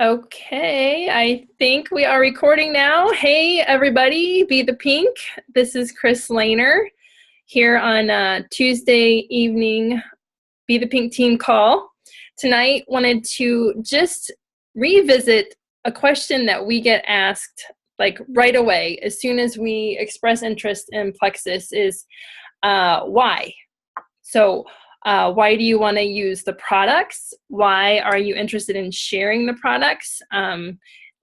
Okay, I think we are recording now. Hey, everybody, Be the Pink. This is Chris Lehner here on Tuesday evening Be the Pink team call. Tonight, wanted to just revisit a question that we get asked like right away as soon as we express interest in Plexus is why? So why do you want to use the products? Why are you interested in sharing the products? Do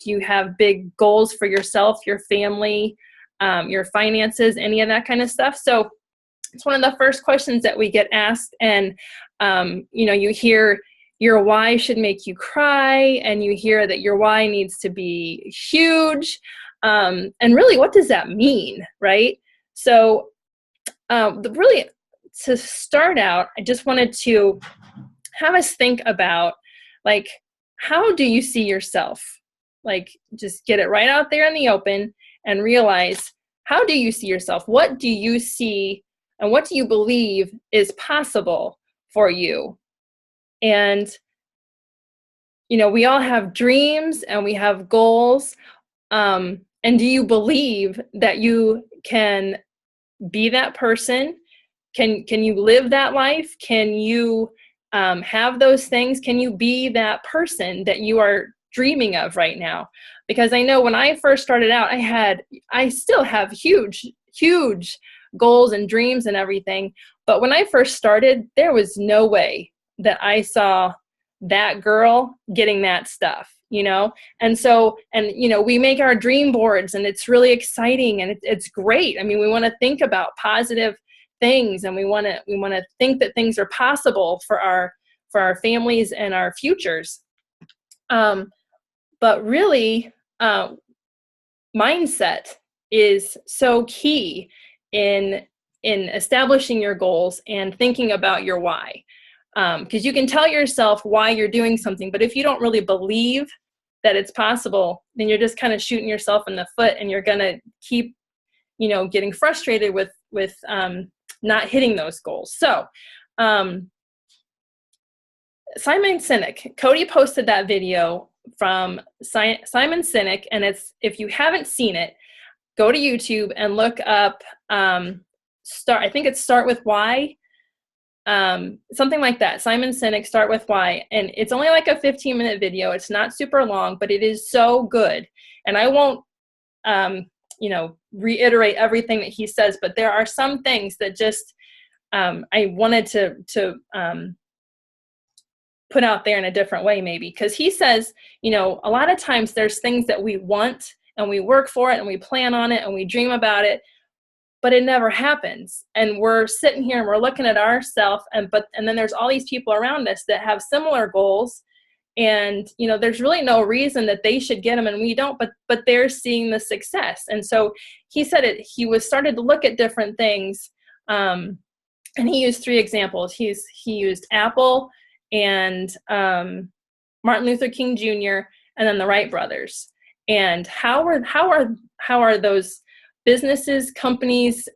you have big goals for yourself, your family, your finances, any of that kind of stuff? So it's one of the first questions that we get asked. And, you hear your why should make you cry, and you hear that your why needs to be huge. And really, what does that mean, right? So really, to start out, I just wanted to have us think about, like, how do you see yourself? Like, just get it right out there in the open and realize, how do you see yourself? What do you see and what do you believe is possible for you? And, we all have dreams and we have goals. And do you believe that you can be that person? Can you live that life? Can you have those things? Can you be that person that you are dreaming of right now? Because I know when I first started out, I still have huge goals and dreams and everything. But when I first started, there was no way that I saw that girl getting that stuff. And so, we make our dream boards, and it's really exciting, and it's great. I mean, we want to think about positive things, and we want to think that things are possible for our families and our futures. But really, mindset is so key in establishing your goals and thinking about your why. Because you can tell yourself why you're doing something, but if you don't really believe that it's possible, then you're just kind of shooting yourself in the foot, and you're going to keep, getting frustrated with not hitting those goals. So, Simon Sinek, Cody posted that video from Simon Sinek, and if you haven't seen it, go to YouTube and look up I think it's Start With Why. Something like that. Simon Sinek, Start With Why. And it's only like a 15-minute video. It's not super long, but it is so good. And I won't, reiterate everything that he says, but there are some things that just I wanted to put out there in a different way, maybe. Because he says, a lot of times there's things that we want, and we work for it, and we plan on it, and we dream about it, but it never happens. And we're sitting here and we're looking at ourselves, and then there's all these people around us that have similar goals, and there's really no reason that they should get them and we don't, but they're seeing the success. And so he said he started to look at different things, and he used 3 examples. He used Apple and Martin Luther King Jr. and then the Wright brothers. And how are those businesses, companies,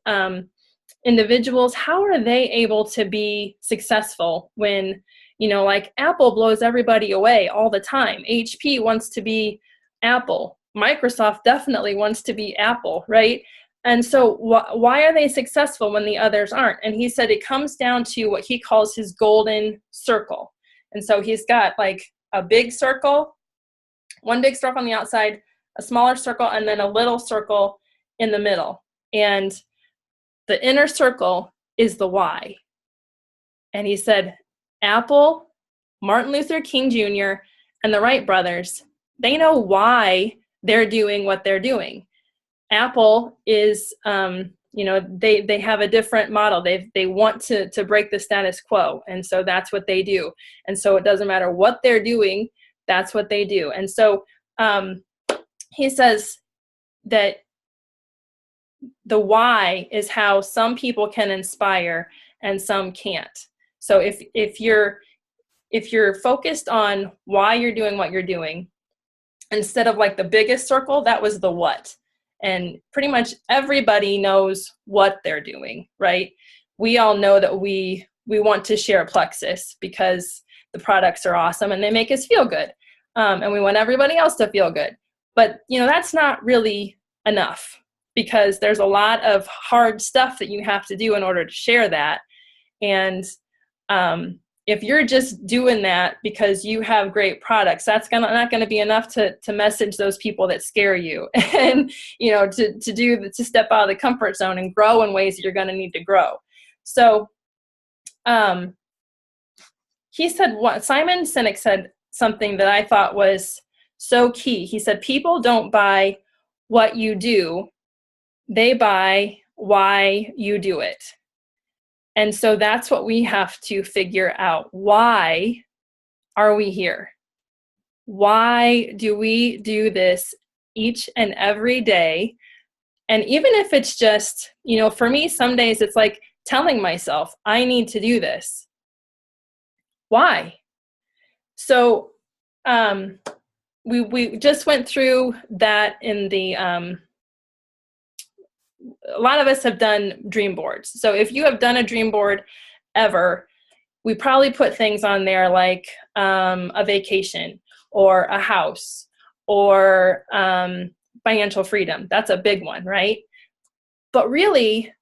individuals, how are they able to be successful when, like Apple blows everybody away all the time. HP wants to be Apple. Microsoft definitely wants to be Apple, right? And so why are they successful when the others aren't? And he said it comes down to what he calls his golden circle. And so he's got like a big circle, one big circle on the outside, a smaller circle, and then a little circle in the middle. And the inner circle is the why. And he said, Apple, Martin Luther King Jr., and the Wright brothers, they know why they're doing what they're doing. Apple is, they have a different model. They want to break the status quo. And so that's what they do. And so it doesn't matter what they're doing, that's what they do. And so he says that the why is how some people can inspire and some can't. So if you're focused on why you're doing what you're doing, instead of like the biggest circle, that was the what. And pretty much everybody knows what they're doing, right? We all know that we want to share Plexus because the products are awesome and they make us feel good. and we want everybody else to feel good. But, that's not really enough, because there's a lot of hard stuff that you have to do in order to share that. And if you're just doing that because you have great products, that's not going to be enough to message those people that scare you, and to step out of the comfort zone and grow in ways that you're going to need to grow. So Simon Sinek said something that I thought was so key. He said, people don't buy what you do, they buy why you do it. And so that's what we have to figure out. Why are we here? Why do we do this each and every day? And even if it's just, for me, some days it's like telling myself, I need to do this. Why? So we just went through that in the a lot of us have done dream boards. So if you have done a dream board ever, we probably put things on there like a vacation or a house or financial freedom. That's a big one, right? But really,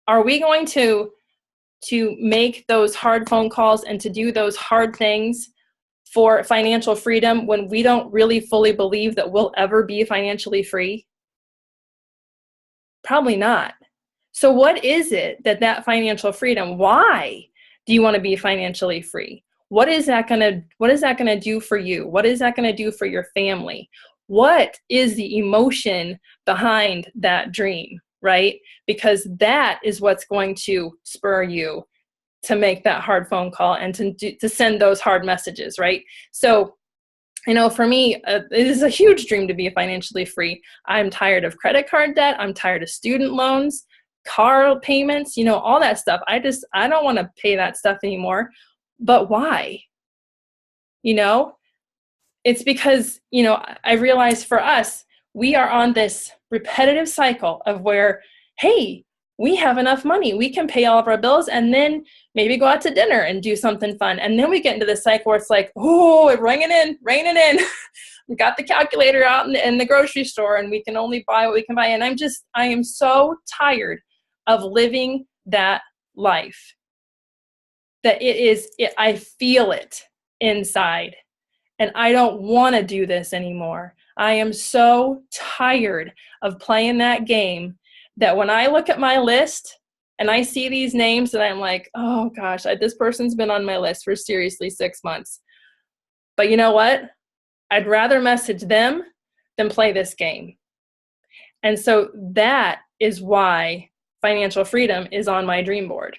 are we going to make those hard phone calls and to do those hard things for financial freedom when we don't really fully believe that we'll ever be financially free? Probably not. So what is it that financial freedom, why do you want to be financially free? What is that going to do for you? What is that going to do for your family? What is the emotion behind that dream, right? Because that is what's going to spur you to make that hard phone call and to send those hard messages, right? So, for me, it is a huge dream to be financially free. I'm tired of credit card debt. I'm tired of student loans, car payments, all that stuff. I don't want to pay that stuff anymore. But why? It's because, I realize for us, we are on this repetitive cycle of where, hey, we have enough money. We can pay all of our bills and then maybe go out to dinner and do something fun. And then we get into this cycle where it's like, oh, it's raining in. We got the calculator out in the grocery store and we can only buy what we can buy. And I am so tired of living that life that I feel it inside. And I don't want to do this anymore. I am so tired of playing that game that when I look at my list and I see these names that I'm like, oh gosh, this person's been on my list for seriously 6 months. But you know what? I'd rather message them than play this game. And so that is why financial freedom is on my dream board.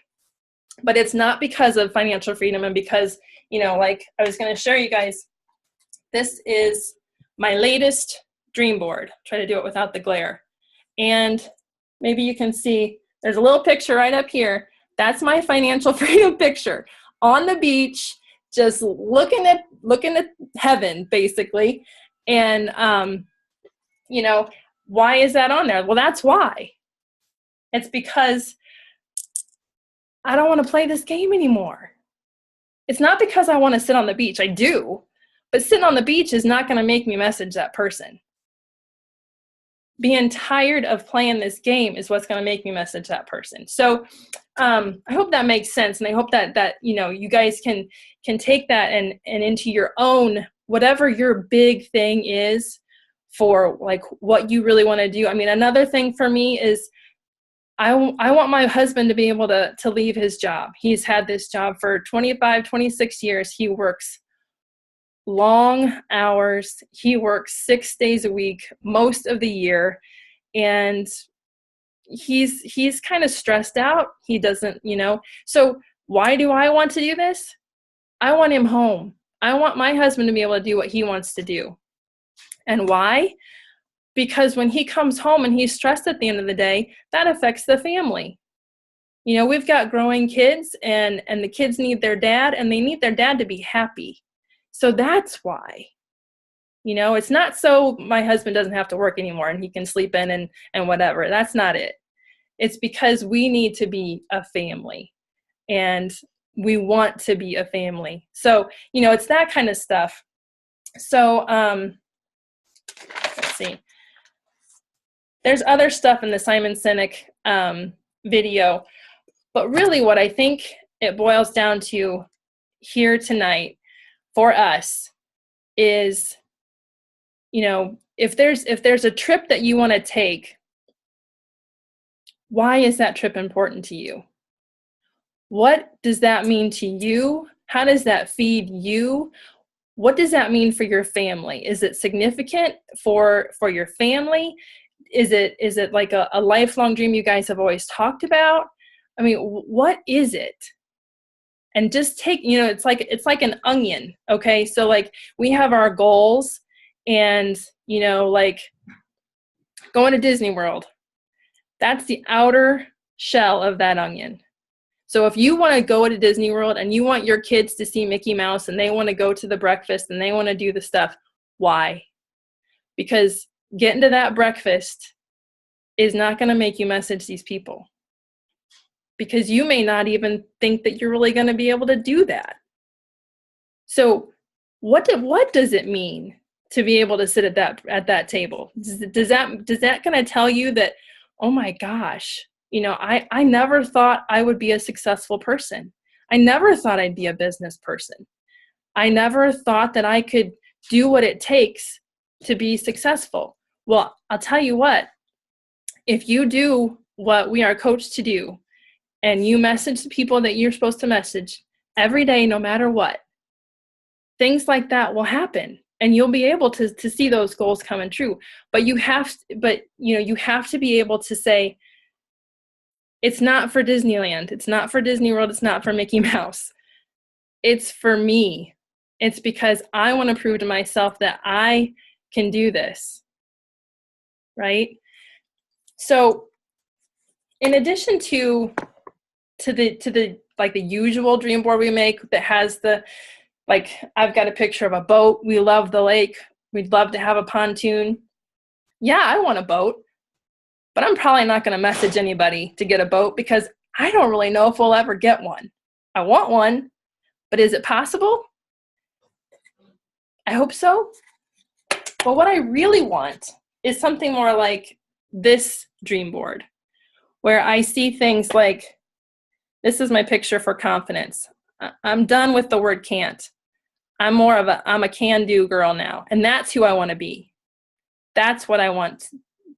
But it's not because of financial freedom and because, like I was going to show you guys, this is my latest dream board. Try to do it without the glare. And maybe you can see there's a little picture right up here. That's my financial freedom picture on the beach, just looking at heaven, basically. And, why is that on there? Well, that's why. It's because I don't want to play this game anymore. It's not because I want to sit on the beach. I do. But sitting on the beach is not going to make me message that person. Being tired of playing this game is what's going to make me message that person. So I hope that makes sense. And I hope that you guys can take that and into your own, whatever your big thing is for like what you really want to do. I mean, another thing for me is I want my husband to be able to leave his job. He's had this job for 25, 26 years. He works long hours. He works 6 days a week, most of the year. And he's kind of stressed out. He doesn't, so why do I want to do this? I want him home. I want my husband to be able to do what he wants to do. And why? Because when he comes home and he's stressed at the end of the day, that affects the family. We've got growing kids and the kids need their dad and they need their dad to be happy. So that's why, it's not so my husband doesn't have to work anymore and he can sleep in and whatever. That's not it. It's because we need to be a family and we want to be a family. So, it's that kind of stuff So let's see. There's other stuff in the Simon Sinek video, but really what I think it boils down to here tonight for us is, if there's a trip that you want to take, why is that trip important to you? What does that mean to you? How does that feed you? What does that mean for your family? Is it significant for your family? Is it like a lifelong dream you guys have always talked about? I mean, what is it? And just take, it's like an onion, okay? So like we have our goals and, like going to Disney World. That's the outer shell of that onion. So if you want to go to Disney World and you want your kids to see Mickey Mouse and they want to go to the breakfast and they want to do the stuff, why? Because getting to that breakfast is not going to make you message these people. Because you may not even think that you're really going to be able to do that. So what does it mean to be able to sit at that table? Does that going to tell you that, oh my gosh, I never thought I would be a successful person. I never thought I'd be a business person. I never thought that I could do what it takes to be successful. Well, I'll tell you what, if you do what we are coached to do, and you message the people that you're supposed to message every day, no matter what, things like that will happen. And you'll be able to see those goals coming true. But you have to be able to say, it's not for Disneyland. It's not for Disney World. It's not for Mickey Mouse. It's for me. It's because I want to prove to myself that I can do this. Right? So in addition to the like the usual dream board we make that has I've got a picture of a boat. We love the lake. We'd love to have a pontoon. Yeah, I want a boat, but I'm probably not going to message anybody to get a boat because I don't really know if we'll ever get one. I want one, but is it possible? I hope so. But what I really want is something more like this dream board, where I see things like, this is my picture for confidence. I'm done with the word can't. I'm a can-do girl now. And that's who I want to be. That's what I want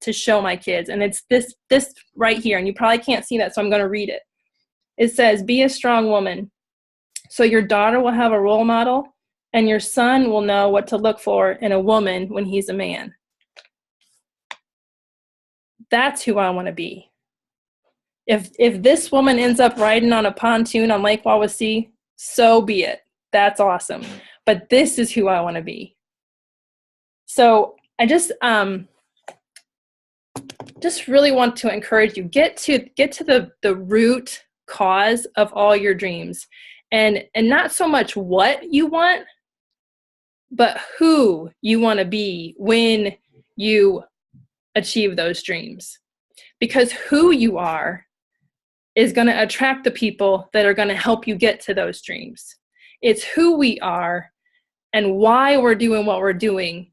to show my kids. And it's this right here. And you probably can't see that, so I'm going to read it. It says, be a strong woman. So your daughter will have a role model and your son will know what to look for in a woman when he's a man. That's who I want to be. If this woman ends up riding on a pontoon on Lake Wawasee, so be it. That's awesome. But this is who I want to be. So I just really want to encourage you, get to the root cause of all your dreams, and not so much what you want, but who you want to be when you achieve those dreams. Because who you are is going to attract the people that are going to help you get to those dreams. It's who we are and why we're doing what we're doing.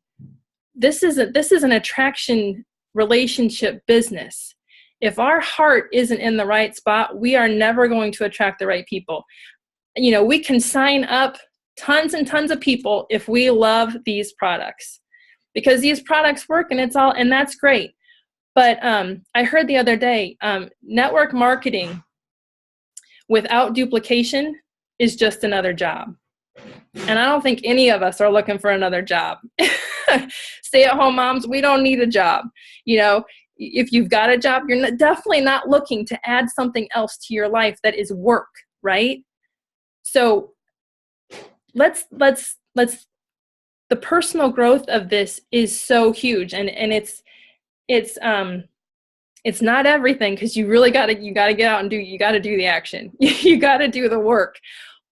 This is an attraction relationship business. If our heart isn't in the right spot, we are never going to attract the right people. We can sign up tons and tons of people if we love these products, because these products work and that's great. But I heard the other day, network marketing without duplication is just another job. And I don't think any of us are looking for another job. Stay-at-home moms, we don't need a job. If you've got a job, you're definitely not looking to add something else to your life that is work, right? So let's the personal growth of this is so huge, and it's not everything, because you really got to get out and you got to do the action. You got to do the work.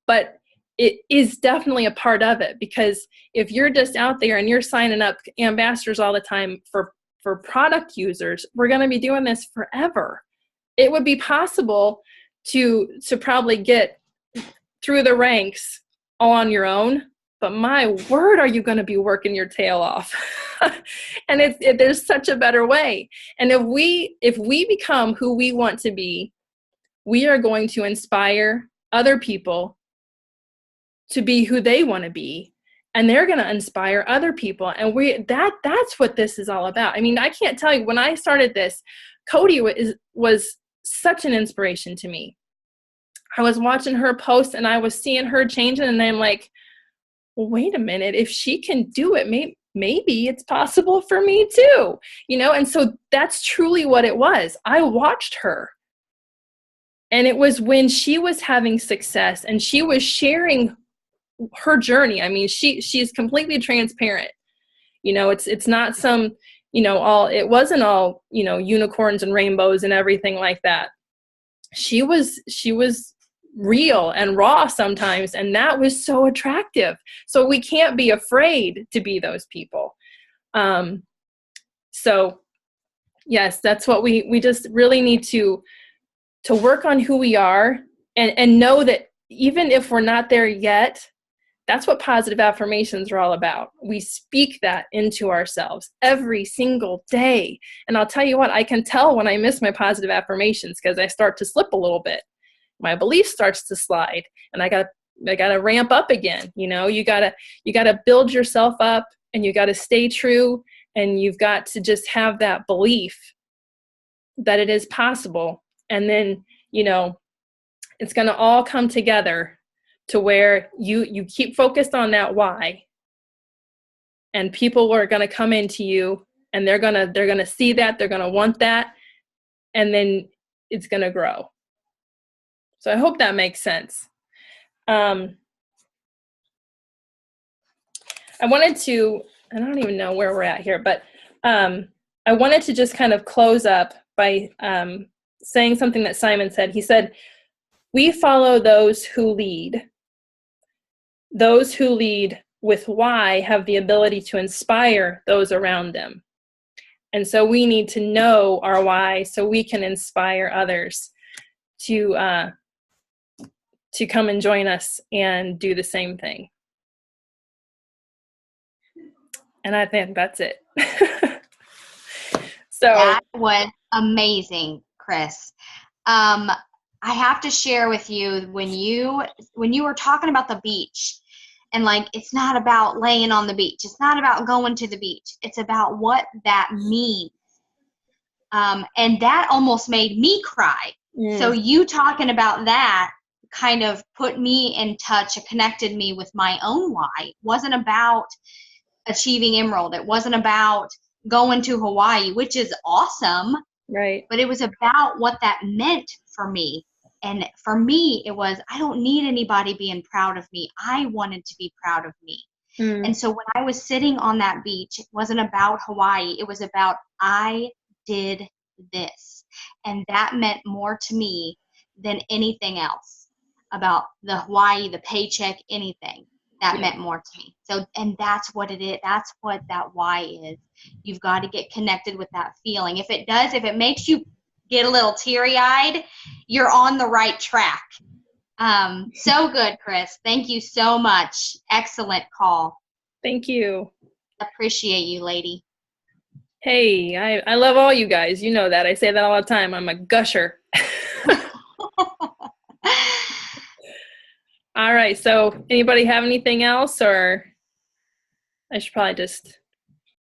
But it is definitely a part of it, because if you're just out there and you're signing up ambassadors all the time for product users, we're going to be doing this forever. It would be possible to probably get through the ranks all on your own, but my word, are you going to be working your tail off? And there's such a better way. And if we become who we want to be, we are going to inspire other people to be who they want to be, and they're going to inspire other people. And that's what this is all about. I mean, I can't tell you, when I started this, Cody was such an inspiration to me. I was watching her post and I was seeing her changing, and I'm like, well, wait a minute, if she can do it, maybe it's possible for me too, And so that's truly what it was. I watched her. And it was when she was having success and she was sharing her journey. I mean, she's completely transparent. It's not some, it wasn't all, unicorns and rainbows and everything like that. She was real and raw sometimes, and that was so attractive. So we can't be afraid to be those people. So yes, that's what we just really need to work on who we are, and know that even if we're not there yet, that's what positive affirmations are all about. We speak that into ourselves every single day. And I'll tell you what, I can tell when I miss my positive affirmations, because I start to slip a little bit. My belief starts to slide, and I gotta ramp up again. You gotta build yourself up, and you gotta stay true, and you've got to just have that belief that it is possible. And then, it's going to all come together to where you keep focused on that why, and people are going to come into you, and they're going to see that, they're going to want that, and then it's going to grow. So I hope that makes sense. I wanted to, I don't even know where we're at here, but I wanted to just kind of close up by saying something that Simon said. He said, "We follow those who lead. Those who lead with why have the ability to inspire those around them." And so we need to know our why so we can inspire others to come and join us and do the same thing. And I think that's it. So that was amazing, Chris. I have to share with you, when you were talking about the beach, and like, it's not about laying on the beach, it's not about going to the beach, it's about what that means. And that almost made me cry. So you talking about that kind of put me in touch, it connected me with my own why. It wasn't about achieving Emerald, it wasn't about going to Hawaii, which is awesome, right? But it was about what that meant for me. And for me, it was, I don't need anybody being proud of me. I wanted to be proud of me. And so when I was sitting on that beach, it wasn't about Hawaii. It was about, I did this. And that meant more to me than anything else, about the Hawaii, the paycheck, anything. That meant more to me. So, and that's what it is. That's what that why is. You've got to get connected with that feeling. If it makes you get a little teary-eyed, you're on the right track. So good, Chris. Thank you so much. Excellent call. Thank you. Appreciate you, lady. Hey, I love all you guys. You know that. I say that all the time. I'm a gusher. All right. So anybody have anything else, or I should probably just